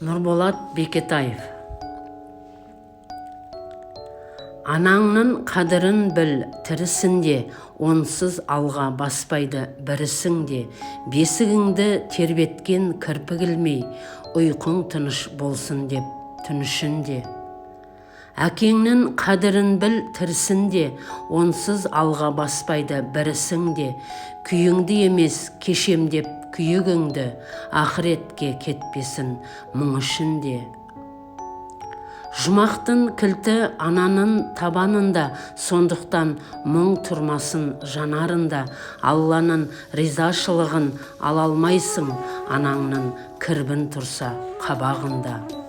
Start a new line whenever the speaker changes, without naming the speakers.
Нұрболат Бекетаев. Анаңның қадірін біл тірісінде, онсыз алға баспайды бірісіңде. Бесігіңді тербеткен кірпік ілмей, ұйқың тыныш болсын деп түн ішінде. Әкеңнің қадірін біл тірісінде, онсыз алға баспайды бірісіңде. Күйіңді емес кешем деп күйігіңді, ақыретке кетпесін мұң ішінде. Жұмақтың кілті ананың табанында, сондықтан мұң тұрмасын жанарында. Алланың ризашылығын ала алмайсың, анаңның кірбің тұрса қабағында.